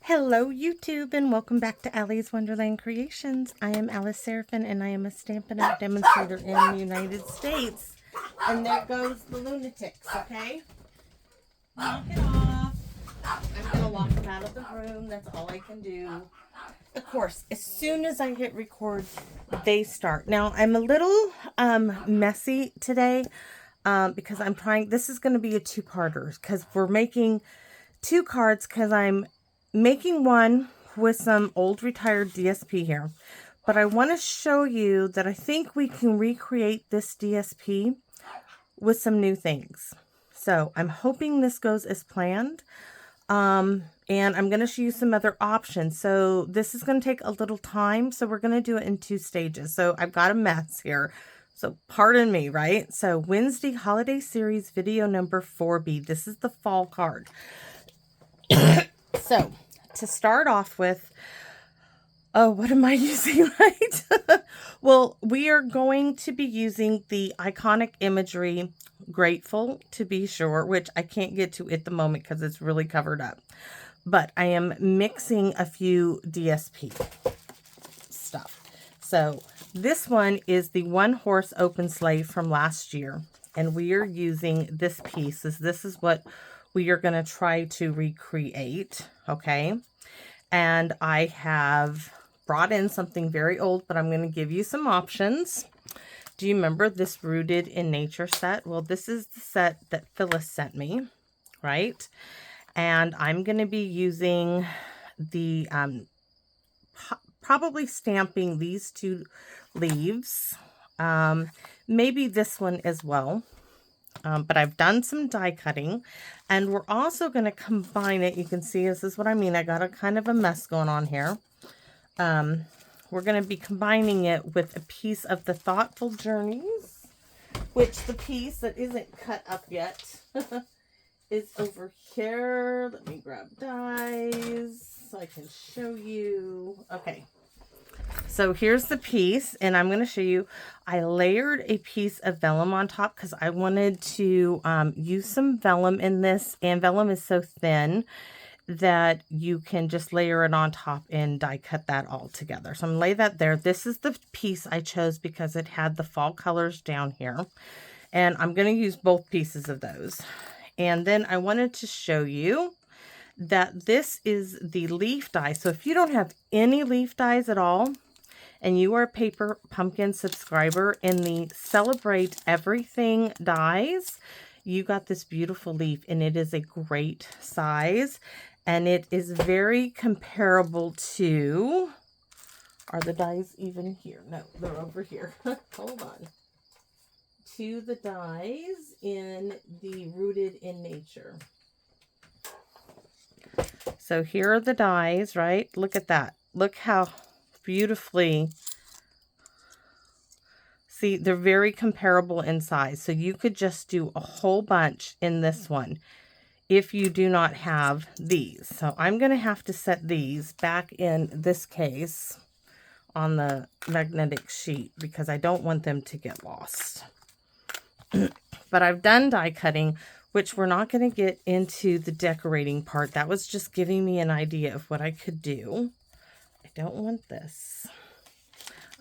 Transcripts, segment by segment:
Hello YouTube and welcome back to Allie's Wonderland Creations. I am Alice Seraphin and I am a Stampin' Up! Demonstrator in the United States. And there goes the lunatics, okay? Knock it off. I'm going to lock them out of the room. That's all I can do. Of course, as soon as I hit record, they start. Now, I'm a little messy today because I'm trying, this is going to be a two-parter because we're making two cards because I'm making one with some old retired DSP here, but I want to show you that I think we can recreate this DSP with some new things. So I'm hoping this goes as planned, and I'm going to show you some other options. So this is going to take a little time, so we're going to do it in two stages. So I've got a mess here, so pardon me, right? So Wednesday Holiday Series video number 4B. This is the fall card. So, to start off with, oh, what am I using, right? Well, we are going to be using the iconic imagery, Grateful to be sure, which I can't get to at the moment because it's really covered up. But I am mixing a few DSP stuff. So, this one is the One Horse Open Sleigh from last year. And we are using this piece. This is what we are going to try to recreate, okay? And I have brought in something very old, but I'm going to give you some options. Do you remember this Rooted in Nature set? Well, this is the set that Phyllis sent me, right? And I'm going to be using the, probably stamping these two leaves. Maybe this one as well. But I've done some die cutting, and we're also going to combine it. You can see this is what I mean. I got a kind of a mess going on here. We're going to be combining it with a piece of the Thoughtful Journeys, which the piece that isn't cut up yet is over here. Let me grab dies so I can show you. Okay. So here's the piece, and I'm going to show you. I layered a piece of vellum on top because I wanted to use some vellum in this, and vellum is so thin that you can just layer it on top and die cut that all together. So I'm going to lay that there. This is the piece I chose because it had the fall colors down here, and I'm going to use both pieces of those. And then I wanted to show you that this is the leaf die. So if you don't have any leaf dies at all, and you are a Paper Pumpkin subscriber in the Celebrate Everything dies, you got this beautiful leaf, and it is a great size, and it is very comparable to, are the dies even here? No, they're over here. Hold on. To the dies in the Rooted in Nature. So here are the dies, right? Look at that. Look how beautifully, see, they're very comparable in size. So you could just do a whole bunch in this one if you do not have these. So I'm going to have to set these back in this case on the magnetic sheet because I don't want them to get lost. But I've done die cutting, which we're not going to get into the decorating part. That was just giving me an idea of what I could do. I don't want this.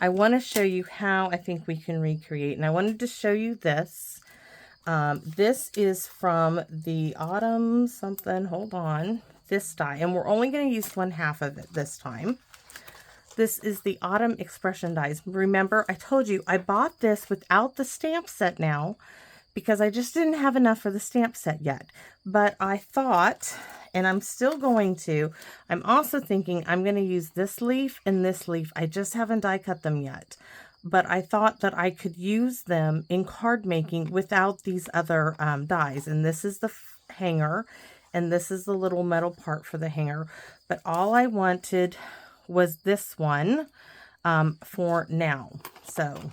I want to show you how I think we can recreate. And I wanted to show you this. This is from the Autumn something. Hold on. This die. And we're only going to use 1/2 of it this time. This is the Autumn Expression dies. Remember, I told you I bought this without the stamp set now, because I just didn't have enough for the stamp set yet. But I thought, and I'm still going to, I'm also thinking I'm going to use this leaf and this leaf. I just haven't die cut them yet. But I thought that I could use them in card making without these other dies. And this is the hanger, and this is the little metal part for the hanger. But all I wanted was this one for now. So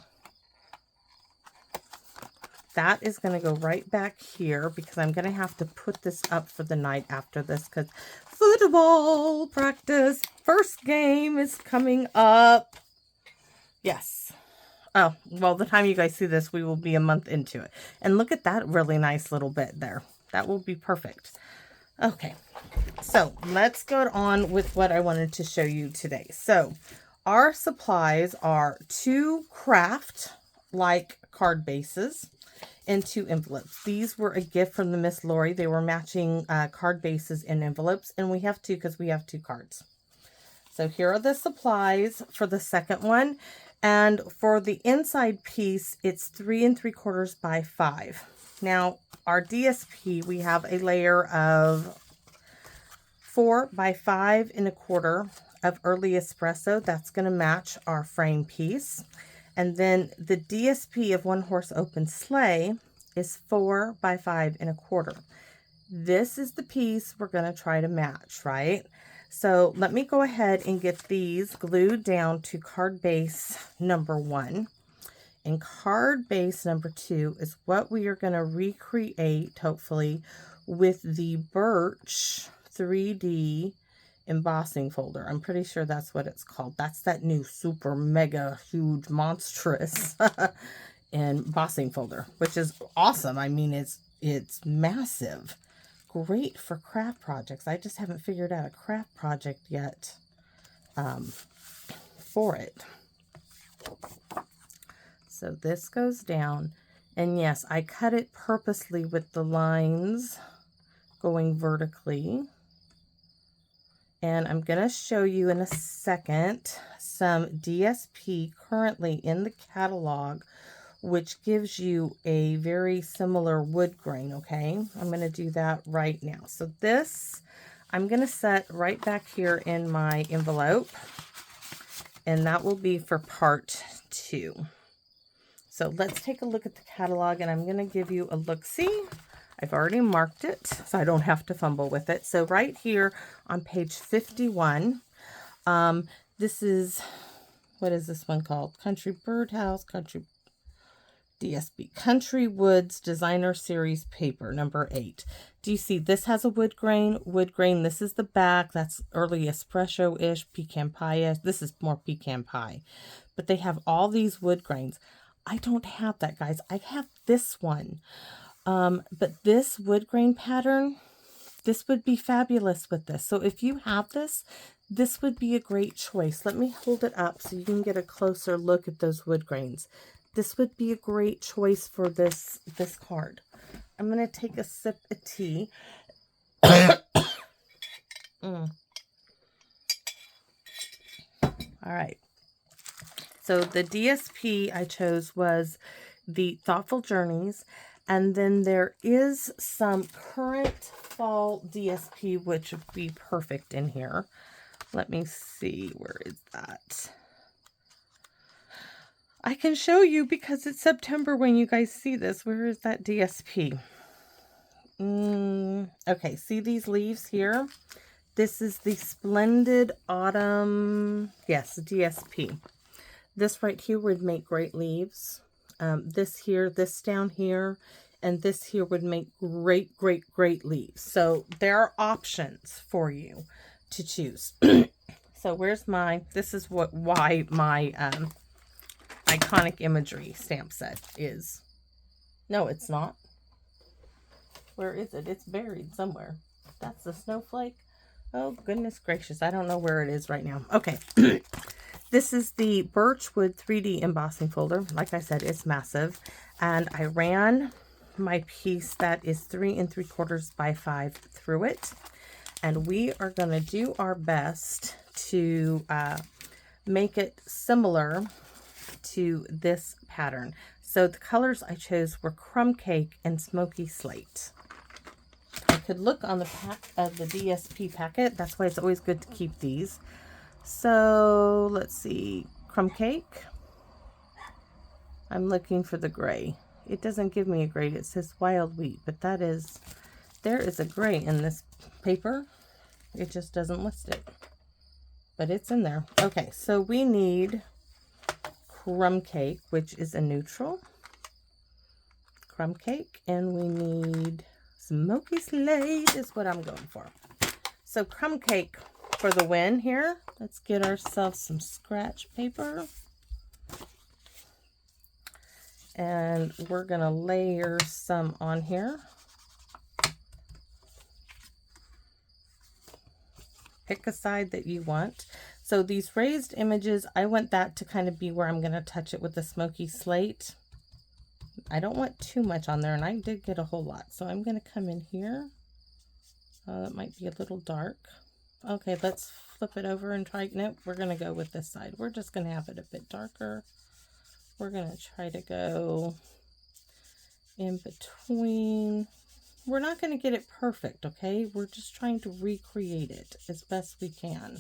that is going to go right back here because I'm going to have to put this up for the night after this because football practice, first game is coming up. Yes. Oh, well, the time you guys see this, we will be a month into it. And look at that really nice little bit there. That will be perfect. Okay, so let's go on with what I wanted to show you today. So our supplies are 2 craft like card bases and 2 envelopes. These were a gift from the Miss Lori. They were matching card bases and envelopes, and we have 2 because we have 2 cards. So here are the supplies for the second one. And for the inside piece, it's 3 3/4 by 5. Now, our DSP, we have a layer of 4 by 5 1/4 of Early Espresso. That's going to match our frame piece. And then the DSP of One Horse Open Sleigh is 4 by 5 1/4. This is the piece we're going to try to match, right? So let me go ahead and get these glued down to card base number 1. And card base number 2 is what we are going to recreate, hopefully, with the Birch 3D embossing folder. I'm pretty sure that's what it's called. That's that new super mega huge monstrous embossing folder, which is awesome. I mean, it's massive. Great for craft projects. I just haven't figured out a craft project yet for it. So this goes down, and yes, I cut it purposely with the lines going vertically. And I'm going to show you in a second some DSP currently in the catalog, which gives you a very similar wood grain, okay? I'm going to do that right now. So this, I'm going to set right back here in my envelope, and that will be for part 2. So let's take a look at the catalog, and I'm going to give you a look-see. I've already marked it, so I don't have to fumble with it. So right here on page 51, this is, what is this one called? Country Birdhouse, Country DSP, Country Woods Designer Series paper, number 8. Do you see this has a wood grain? Wood grain, this is the back. That's Early Espresso-ish, pecan pie-ish. This is more pecan pie. But they have all these wood grains. I don't have that, guys. I have this one. But this wood grain pattern, this would be fabulous with this. So if you have this, this would be a great choice. Let me hold it up so you can get a closer look at those wood grains. This would be a great choice for this card. I'm going to take a sip of tea. All right. So the DSP I chose was the Thoughtful Journeys. And then there is some current fall DSP, which would be perfect in here. Let me see. Where is that? I can show you because it's September when you guys see this. Where is that DSP? Okay, see these leaves here? This is the Splendid Autumn, yes, DSP. This right here would make great leaves. This here, this down here, and this here would make great, great, great leaves. So there are options for you to choose. So where's my, this is why my iconic imagery stamp set is. No, it's not. Where is it? It's buried somewhere. That's the snowflake. Oh, goodness gracious. I don't know where it is right now. Okay. This is the Birchwood 3D embossing folder. Like I said, it's massive. And I ran my piece that is 3 3/4 by 5 through it. And we are going to do our best to make it similar to this pattern. So the colors I chose were Crumb Cake and Smokey Slate. I could look on the pack of the DSP packet. That's why it's always good to keep these. So let's see, Crumb Cake. I'm looking for the gray. It doesn't give me a gray. It says wild wheat, but that is, there is a gray in this paper. It just doesn't list it, but it's in there. Okay, so we need Crumb Cake, which is a neutral. Crumb Cake, and we need Smoky Slate is what I'm going for. So Crumb Cake for the win here. Let's get ourselves some scratch paper. And we're going to layer some on here. pick a side that you want. So these raised images, I want that to kind of be where I'm going to touch it with the Smoky Slate. I don't want too much on there, and I did get a whole lot. So I'm going to come in here. That might be a little dark. Okay, let's flip it over and try. Nope, we're going to go with this side. We're just going to have it a bit darker. We're going to try to go in between. We're not going to get it perfect, okay? We're just trying to recreate it as best we can.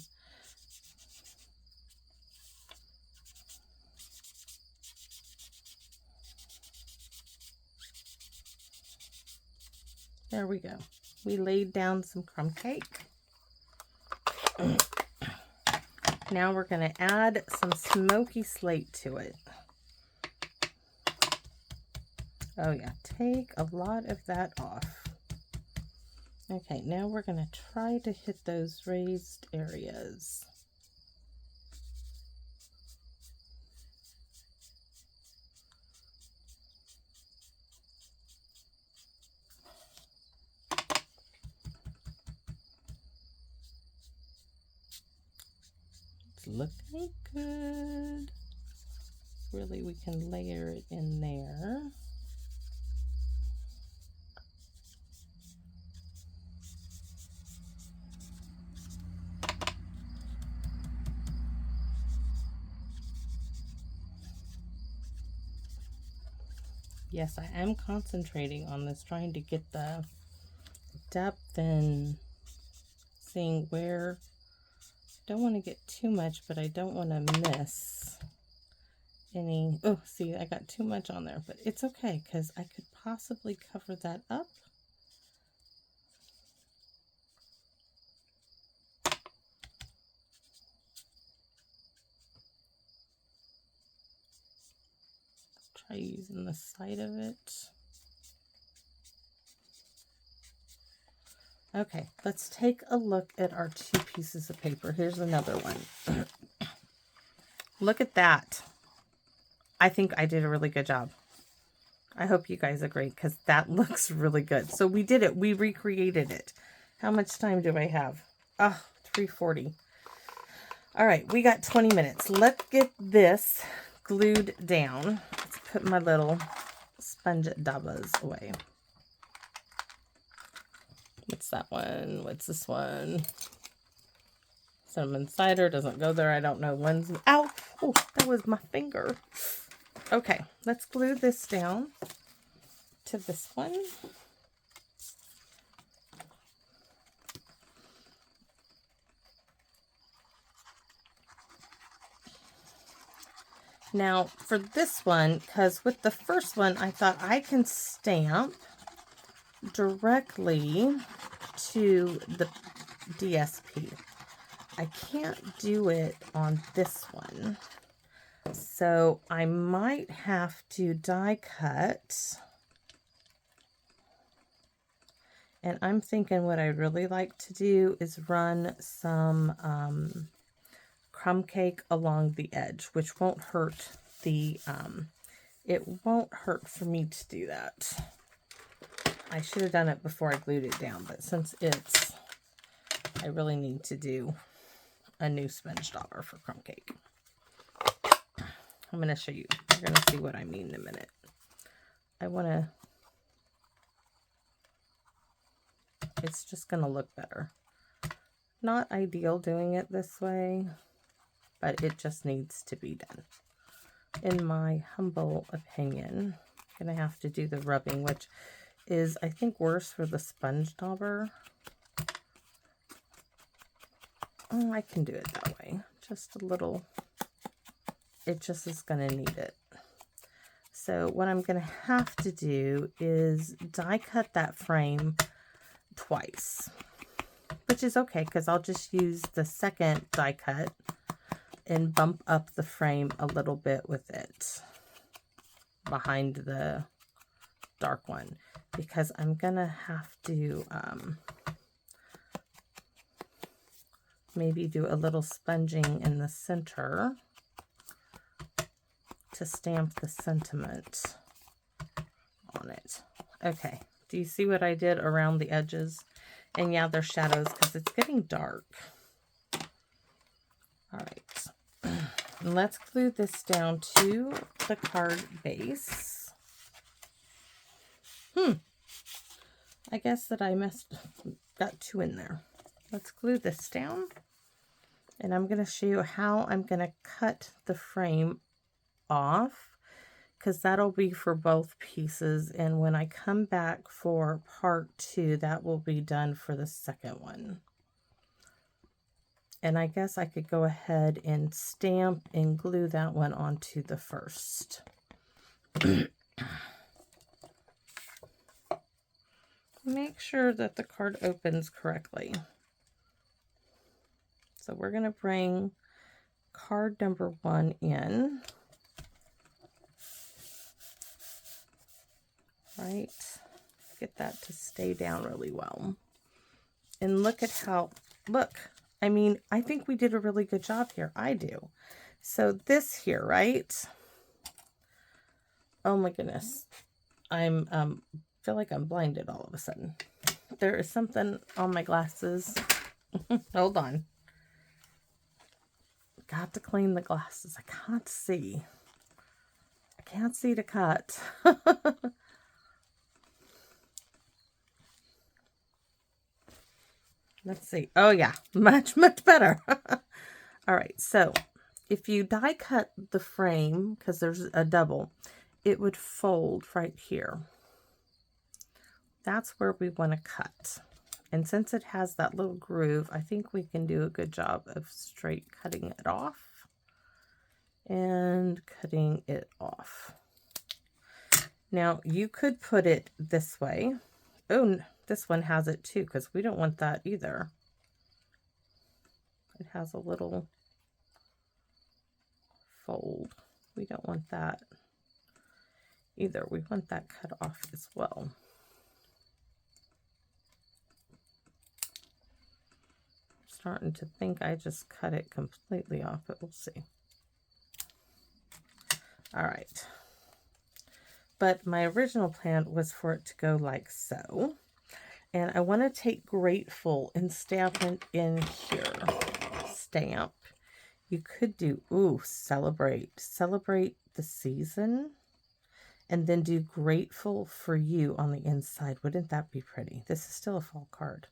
There we go. We laid down some crumb cake. Now we're going to add some Smoky Slate to it. Oh yeah, take a lot of that off. Okay, now we're going to try to hit those raised areas. It's looking good. Really, we can layer it in there. Yes, I am concentrating on this, trying to get the depth and seeing where. Don't want to get too much, but I don't want to miss any. Oh, see, I got too much on there, but it's okay because I could possibly cover that up. Try using the side of it. Okay, let's take a look at our 2 pieces of paper. Here's another one. Look at that. I think I did a really good job. I hope you guys agree because that looks really good. So we did it. We recreated it. How much time do I have? Oh, 3:40. All right, we got 20 minutes. Let's get this glued down. Let's put my little sponge daubers away. What's that one? What's this one? Cinnamon cider doesn't go there. I don't know. One's. Ow! Oh, that was my finger. Okay, let's glue this down to this one. Now, for this one, because with the first one, I thought I can stamp directly to the DSP. I can't do it on this one. So I might have to die cut. And I'm thinking what I really like to do is run some crumb cake along the edge, which won't hurt the, it won't hurt for me to do that. I should have done it before I glued it down, but since it's, I really need to do a new sponge dauber for crumb cake. I'm going to show you. You're going to see what I mean in a minute. I want to, it's just going to look better. Not ideal doing it this way, but it just needs to be done. In my humble opinion, I'm going to have to do the rubbing, which is, I think, worse for the sponge dauber. Oh, I can do it that way. Just a little. It just is going to need it. So what I'm going to have to do is die cut that frame twice, which is okay because I'll just use the second die cut and bump up the frame a little bit with it behind the dark one, because I'm gonna have to maybe do a little sponging in the center to stamp the sentiment on it. Okay, do you see what I did around the edges? And yeah, they're shadows because it's getting dark. and let's glue this down to the card base. I guess that I got 2 in there. Let's glue this down, and I'm going to show you how I'm going to cut the frame off, because that'll be for both pieces, and when I come back for part 2, that will be done for the second one. And I guess I could go ahead and stamp and glue that one onto the first. Make sure that the card opens correctly. So we're going to bring card number 1 in. Right? Get that to stay down really well. And look at how, look, I mean, I think we did a really good job here. I do. So this here, right? Oh my goodness. I'm, feel like I'm blinded all of a sudden. There is something on my glasses. Hold on. Got to clean the glasses. I can't see. I can't see to cut. Let's see. Oh yeah, much better. All right, so if you die cut the frame, because there's a double, it would fold right here. That's where we want to cut. And since it has that little groove, I think we can do a good job of straight cutting it off and cutting it off. Now you could put it this way. Oh, this one has it too, because we don't want that either. It has a little fold. We don't want that either. We want that cut off as well. Starting to think I just cut it completely off, but we'll see. All right. But my original plan was for it to go like so. And I want to take grateful and stamp it in here. Stamp. You could do, ooh, celebrate. Celebrate the season. And then do grateful for you on the inside. Wouldn't that be pretty? This is still a fall card.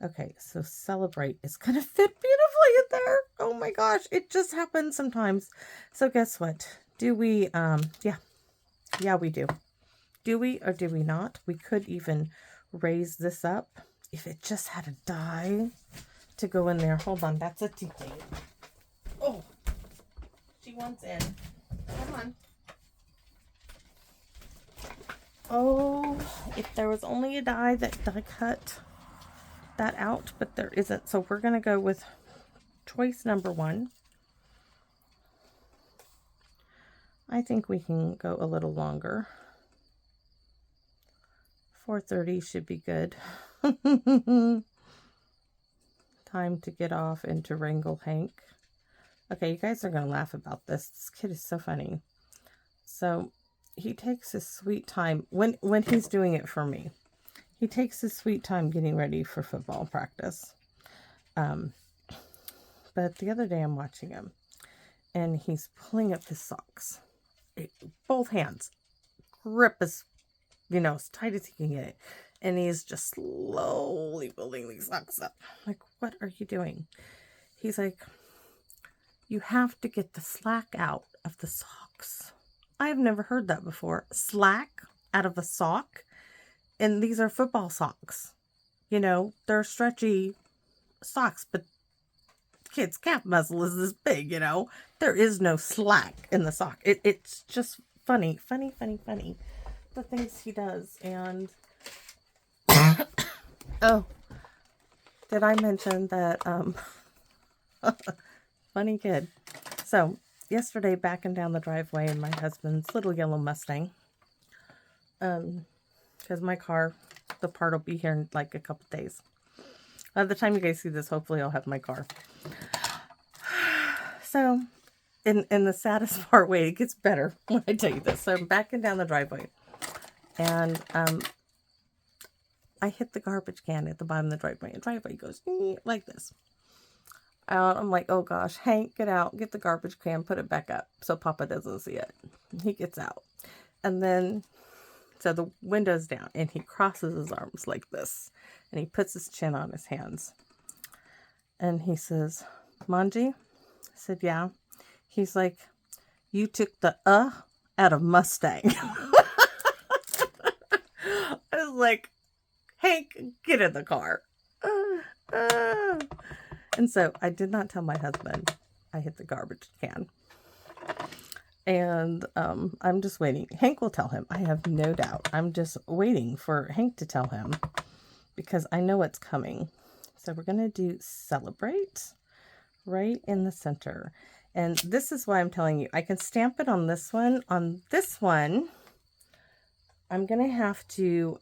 Okay, so celebrate is going to fit beautifully in there. Oh my gosh, it just happens sometimes. So guess what? Do we, yeah, we do. Do we or do we not? We could even raise this up if it just had a die to go in there. Hold on, that's a tea thing. Oh, she wants in. Come on. Oh, if there was only a die that die cut that out, but there isn't. So we're going to go with choice number 1. I think we can go a little longer. 4:30 should be good. Time to get off and to wrangle Hank. Okay, you guys are going to laugh about this. This kid is so funny. So he takes his sweet time when he's doing it for me. He takes his sweet time getting ready for football practice. But the other day I'm watching him and he's pulling up his socks. Both hands. Grip as, as tight as he can get it. And he's just slowly building these socks up. Like, what are you doing? He's like, you have to get the slack out of the socks. I've never heard that before. Slack out of a sock? And these are football socks. They're stretchy socks, but kid's calf muscle is this big, There is no slack in the sock. It's just funny. The things he does. And oh, did I mention that funny kid. So yesterday, backing down the driveway in my husband's little yellow Mustang, because my car, the part will be here in like a couple days. By the time you guys see this, hopefully I'll have my car. So in the saddest part, wait, it gets better when I tell you this. So I'm backing down the driveway, and I hit the garbage can at the bottom of the driveway, and driveway goes like this. out. I'm like, oh gosh, Hank, get out, get the garbage can, put it back up so Papa doesn't see it. He gets out. And then, so the window's down, and he crosses his arms like this, and he puts his chin on his hands. And he says, Manji? I said, yeah. He's like, you took the out of Mustang. I was like, Hank, get in the car. And so I did not tell my husband I hit the garbage can. And I'm just waiting. Hank will tell him. I have no doubt. I'm just waiting for Hank to tell him because I know it's coming. So we're going to do celebrate right in the center. And this is why I'm telling you, I can stamp it on this one. On this one, I'm going to have to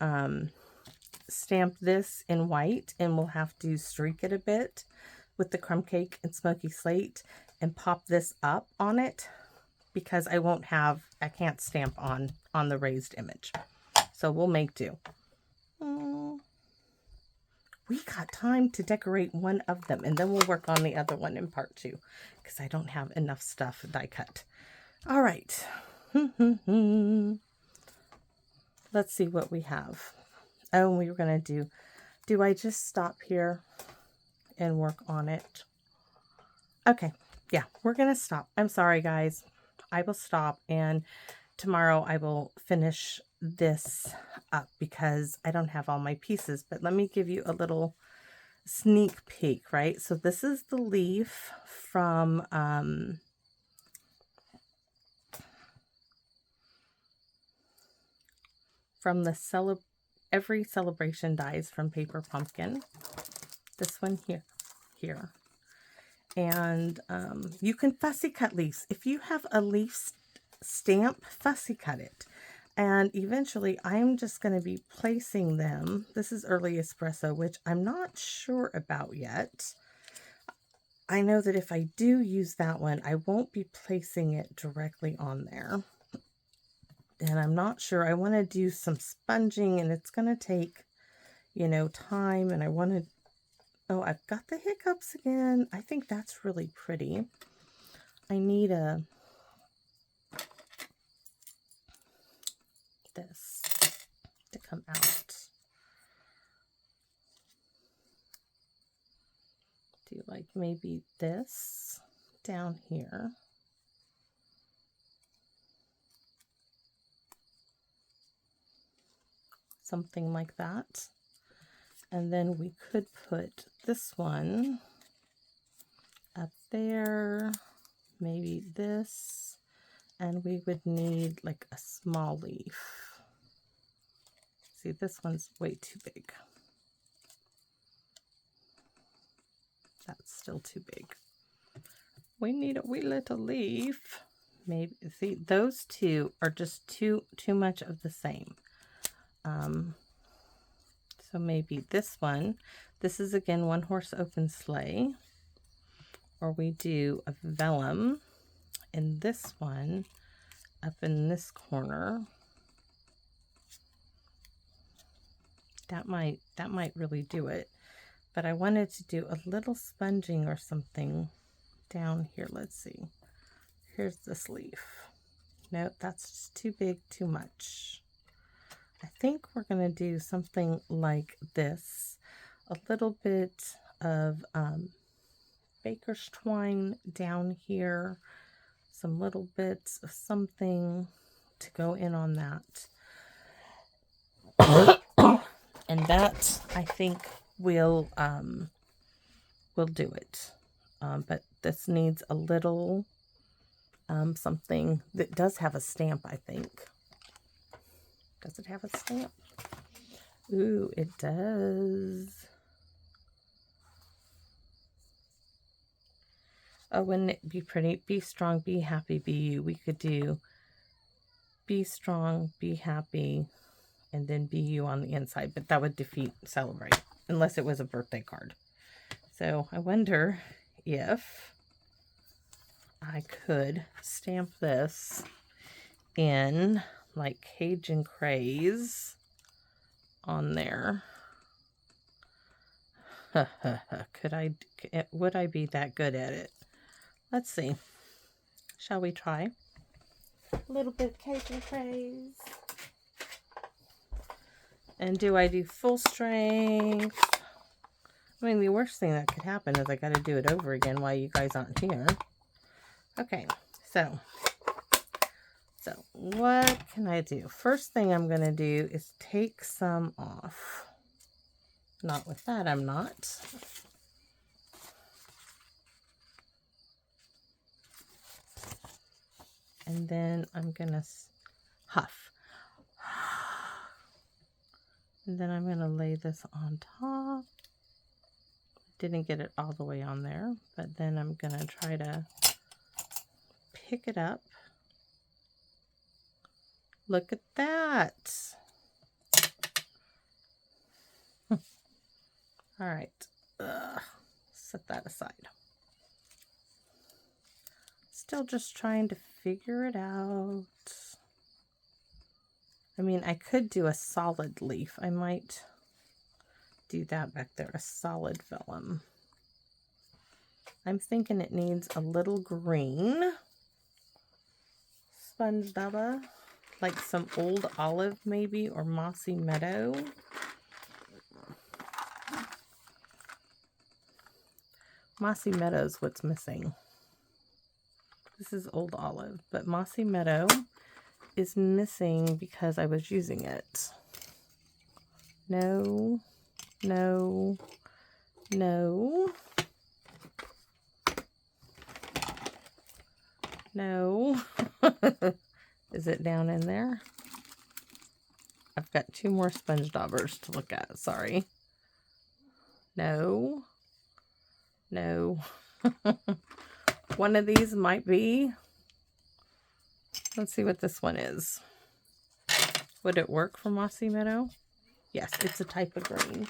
stamp this in white, and we'll have to streak it a bit with the Crumb Cake and Smoky Slate and pop this up on it because I can't stamp on the raised image. So we'll make do. We got time to decorate one of them, and then we'll work on the other one in part 2 because I don't have enough stuff die cut. All right. Let's see what we have. Oh, we were going to do I just stop here and work on it? Okay. Yeah, we're going to stop. I'm sorry, guys. I will stop, and tomorrow I will finish this up because I don't have all my pieces. But let me give you a little sneak peek, right? So this is the leaf from the Every Celebration Dies from Paper Pumpkin. This one here. And you can fussy cut leaves. If you have a leaf stamp, fussy cut it. And eventually I'm just going to be placing them. This is Early Espresso, which I'm not sure about yet. I know that if I do use that one, I won't be placing it directly on there. And I'm not sure. I want to do some sponging, and it's going to take, time. And I want to, oh, I've got the hiccups again. I think that's really pretty. I need this to come out. Do like maybe this down here. Something like that. And then we could put this one up there, maybe this, and we would need like a small leaf. See, this one's way too big. That's still too big. We need a wee little leaf. Maybe, see, those two are just too much of the same. So maybe this one. This is again one horse open sleigh. Or we do a vellum in this one up in this corner. That might really do it. But I wanted to do a little sponging or something down here. Let's see. Here's this leaf. Nope, that's just too big, too much. I think we're going to do something like this. A little bit of baker's twine down here. Some little bits of something to go in on that. And that, I think, will do it. But this needs a little something that does have a stamp, I think. Does it have a stamp? Ooh, it does. Oh, wouldn't it be pretty? Be strong, be happy, be you. We could do be strong, be happy, and then be you on the inside. But that would defeat celebrate, unless it was a birthday card. So I wonder if I could stamp this in like Cajun Craze on there. Would I be that good at it? Let's see. Shall we try? A little bit of Cajun craze. And do I do full strength? I mean, the worst thing that could happen is I got to do it over again while you guys aren't here. Okay, so what can I do? First thing I'm going to do is take some off. Not with that, I'm not. And then I'm going to huff. And then I'm going to lay this on top. Didn't get it all the way on there, but then I'm going to try to pick it up. Look at that. All right. Set that aside. Still just trying to figure it out. I mean, I could do a solid leaf. I might do that back there, a solid vellum. I'm thinking it needs a little green. Sponge dauber, like some old olive maybe, or mossy meadow. Mossy meadow's what's missing. This is old olive, but mossy meadow is missing because I was using it. No, no, no, no. Is it down in there? I've got 2 more sponge daubers to look at. Sorry. No. No. One of these might be. Let's see what this one is. Would it work for mossy meadow? Yes, it's a type of green.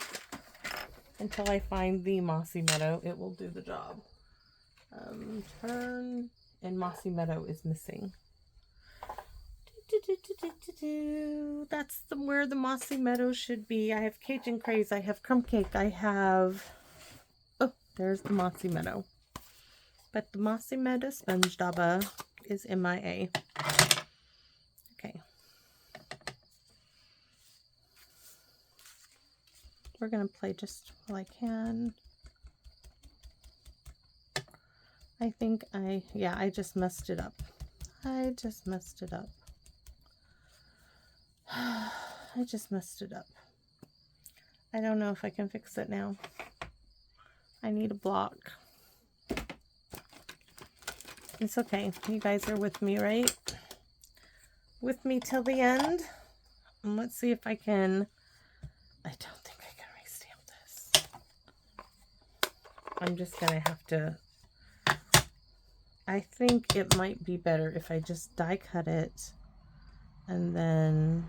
Until I find the mossy meadow, it will do the job. Turn, and mossy meadow is missing. That's where the mossy meadow should be. I have Cajun craze, I have crumb cake, I have... Oh, there's the mossy meadow. But the mossy meadow sponge dauber is MIA. Okay. We're going to play just while I can. I think I just messed it up. I just messed it up. I just messed it up. I don't know if I can fix it now. I need a block. It's okay. You guys are with me, right? With me till the end. And let's see if I can... I don't think I can restamp this. I'm just going to have to... I think it might be better if I just die cut it and then...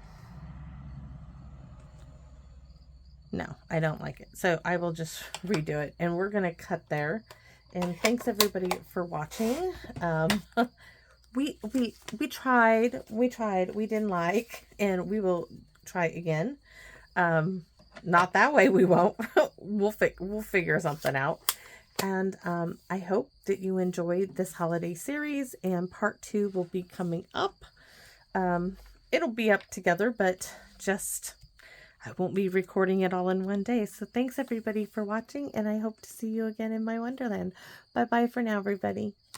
No, I don't like it. So I will just redo it, and we're going to cut there. And thanks everybody for watching. We tried, we didn't like, and we will try again. Not that way, we won't. We'll figure something out. And I hope that you enjoyed this holiday series, and part 2 will be coming up. It'll be up together, but just I won't be recording it all in one day. So thanks everybody for watching, and I hope to see you again in my wonderland. Bye bye for now, everybody.